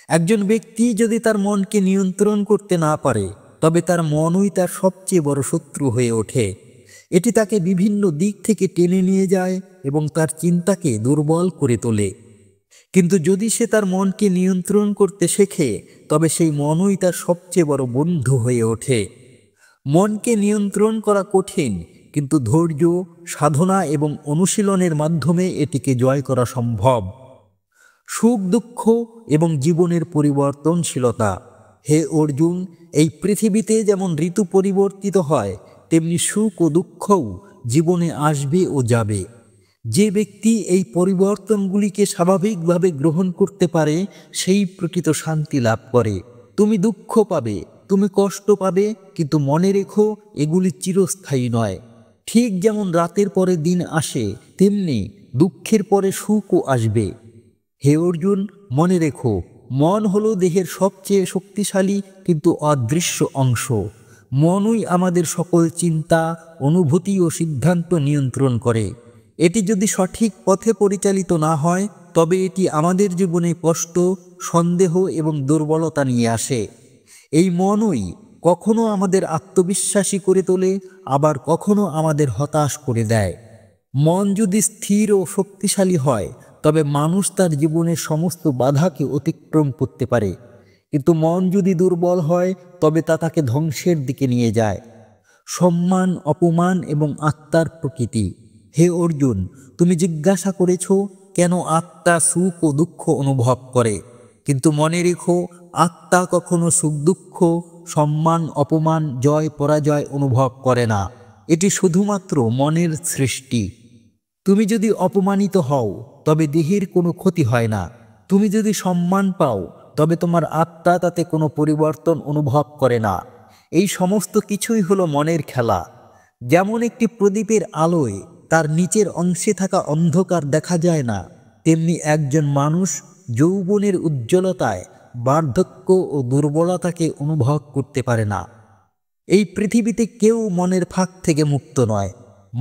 একজন ব্যক্তি যদি তার মনকে নিয়ন্ত্রণ করতে না পারে, তবে তার মনই তার সবচেয়ে বড় শত্রু হয়ে ওঠে। এটি তাকে বিভিন্ন দিক থেকে টেনে নিয়ে যায় এবং তার চিন্তাকে দুর্বল করে তোলে। কিন্তু যদি সে তার মনকে নিয়ন্ত্রণ করতে শেখে, তবে সেই মনই তার সবচেয়ে বড় বন্ধু হয়ে ওঠে। মনকে নিয়ন্ত্রণ করা কঠিন, কিন্তু ধৈর্য, সাধনা এবং অনুশীলনের মাধ্যমে এটিকে জয় করা সম্ভব। সুখ, দুঃখ এবং জীবনের পরিবর্তনশীলতা। হে অর্জুন, এই পৃথিবীতে যেমন ঋতু পরিবর্তিত হয়, তেমনি সুখ ও দুঃখও জীবনে আসবে ও যাবে। যে ব্যক্তি এই পরিবর্তনগুলিকে স্বাভাবিকভাবে গ্রহণ করতে পারে, সেই প্রকৃত শান্তি লাভ করে। তুমি দুঃখ পাবে, তুমি কষ্ট পাবে, কিন্তু মনে রেখো, এগুলি চিরস্থায়ী নয়। ঠিক যেমন রাতের পরে দিন আসে, তেমনি দুঃখের পরে সুখও আসবে। হে অর্জুন, মনে রেখো, মন হলো দেহের সবচেয়ে শক্তিশালী কিন্তু অদৃশ্য অংশ। মনই আমাদের সকল চিন্তা, অনুভূতি ও সিদ্ধান্ত নিয়ন্ত্রণ করে। এটি যদি সঠিক পথে পরিচালিত না হয়, তবে এটি আমাদের জীবনে কষ্ট, সন্দেহ এবং দুর্বলতা নিয়ে আসে। এই মনই কখনো আমাদের আত্মবিশ্বাসী করে তোলে, আবার কখনো আমাদের হতাশ করে দেয়। মন যদি স্থির ও শক্তিশালী হয়, তবে মানুষ তার জীবনের সমস্ত বাধাকে অতিক্রম করতে পারে। কিন্তু মন যদি দুর্বল হয়, তবে তা তাকে ধ্বংসের দিকে নিয়ে যায়। সম্মান, অপমান এবং আত্মার প্রকৃতি। হে অর্জুন, তুমি জিজ্ঞাসা করেছ কেন আত্মা সুখ ও দুঃখ অনুভব করে, কিন্তু মনে রেখো, আত্মা কখনো সুখ দুঃখ, সম্মান অপমান, জয় পরাজয় অনুভব করে না। এটি শুধুমাত্র মনের সৃষ্টি। তুমি যদি অপমানিত হও, তবে দেহের কোনো ক্ষতি হয় না। তুমি যদি সম্মান পাও, তবে তোমার আত্মা তাতে কোনো পরিবর্তন অনুভব করে না। এই সমস্ত কিছুই হলো মনের খেলা। যেমন একটি প্রদীপের আলোয় তার নিচের অংশে থাকা অন্ধকার দেখা যায় না, তেমনি একজন মানুষ যৌবনের উজ্জ্বলতায় বার্ধক্য ও দুর্বলতাকে অনুভব করতে পারে না। এই পৃথিবীতে কেউ মনের ফাঁক থেকে মুক্ত নয়।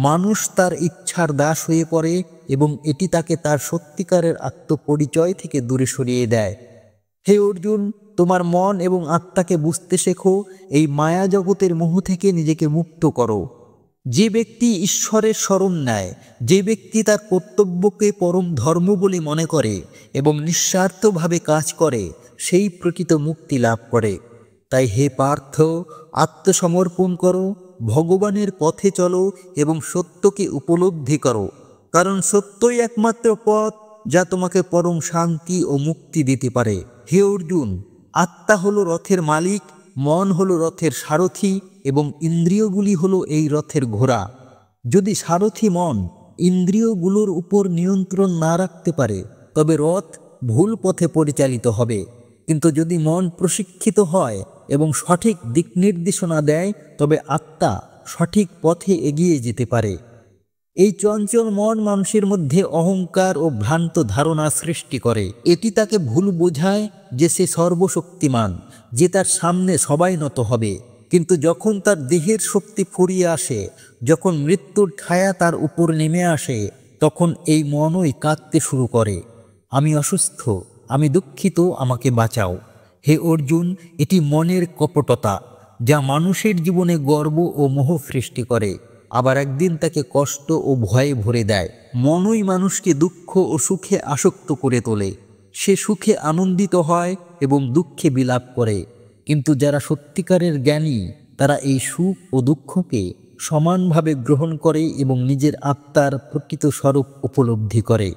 মানুষ তার ইচ্ছার দাস হয়ে পড়ে এবং এটি তাকে তার সত্যিকারের আত্মপরিচয় থেকে দূরে সরিয়ে দেয়। হে অর্জুন, তোমার মন এবং আত্মাকে বুঝতে শেখো, এই মায়া জগতের মোহ থেকে নিজেকে মুক্ত করো। যে ব্যক্তি ঈশ্বরের শরণ নেয়, যে ব্যক্তি তার কর্তব্যকে পরম ধর্ম বলে মনে করে এবং নিঃস্বার্থভাবে কাজ করে, সেই প্রকৃত মুক্তি লাভ করে। তাই হে পার্থ, আত্মসমর্পণ করো, ভগবানের পথে চলো এবং সত্যকে উপলব্ধি করো, কারণ সত্যই একমাত্র পথ যা তোমাকে পরম শান্তি ও মুক্তি দিতে পারে। হে অর্জুন, আত্মা হলো রথের মালিক, মন হলো রথের সারথি এবং ইন্দ্রিয়গুলি হলো এই রথের ঘোড়া। যদি সারথি মন ইন্দ্রিয়গুলোর উপর নিয়ন্ত্রণ না রাখতে পারে, তবে রথ ভুল পথে পরিচালিত হবে। কিন্তু যদি মন প্রশিক্ষিত হয় এবং সঠিক দিক নির্দেশনা দেয়, তবে আত্মা সঠিক পথে এগিয়ে যেতে পারে। এই চঞ্চল মন মানুষের মধ্যে অহংকার ও ভ্রান্ত ধারণা সৃষ্টি করে। এটি তাকে ভুল বোঝায় যে সে সর্বশক্তিমান, যে তার সামনে সবাই নত হবে। কিন্তু যখন তার দেহের শক্তি ফুরিয়ে আসে, যখন মৃত্যুর ছায়া তার উপর নেমে আসে, তখন এই মনই কাঁদতে শুরু করে, আমি অসুস্থ, আমি দুঃখিত, আমাকে বাঁচাও। হে অর্জুন, এটি মনের কপটতা, যা মানুষের জীবনে গর্ব ও মোহ সৃষ্টি করে, আবার একদিন তাকে কষ্ট ও ভয়ে ভরে দেয়। মনই মানুষকে দুঃখ ও সুখে আসক্ত করে তোলে। সে সুখে আনন্দিত হয় এবং দুঃখে বিলাপ করে। কিন্তু যারা সত্যিকারের জ্ঞানী, তারা এই সুখ ও দুঃখকে সমানভাবে গ্রহণ করে এবং নিজের আত্মার প্রকৃত স্বরূপ উপলব্ধি করে।